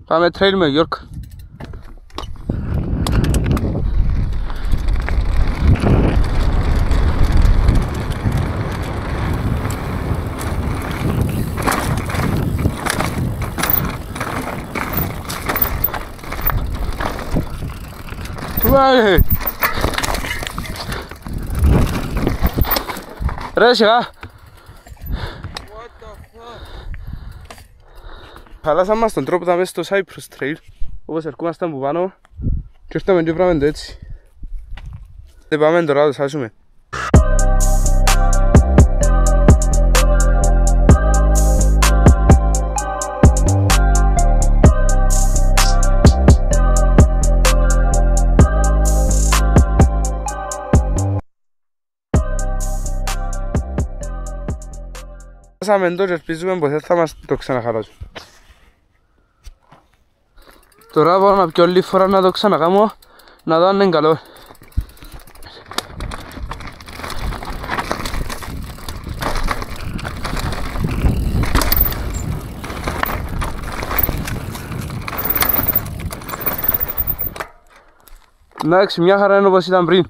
Πάμε trail με Γιόρκ. Ρε σιγά. Χαλάσαμε μας τον τρόπο μέσα στο Cypress Trail, όπως ερχόμασταν που πάνω και ήρθαμε και πράγμα το έτσι. Δεν πάμε τώρα, το σάσουμε. Φτάσαμε εδώ και ελπίζουμε πως θα μας το ξαναχαράσουν. Τώρα πάω να πιω άλλη φορά να το ξανακάμω, να δω αν είναι καλό. Εντάξει, μια χαρά είναι όπως ήταν πριν.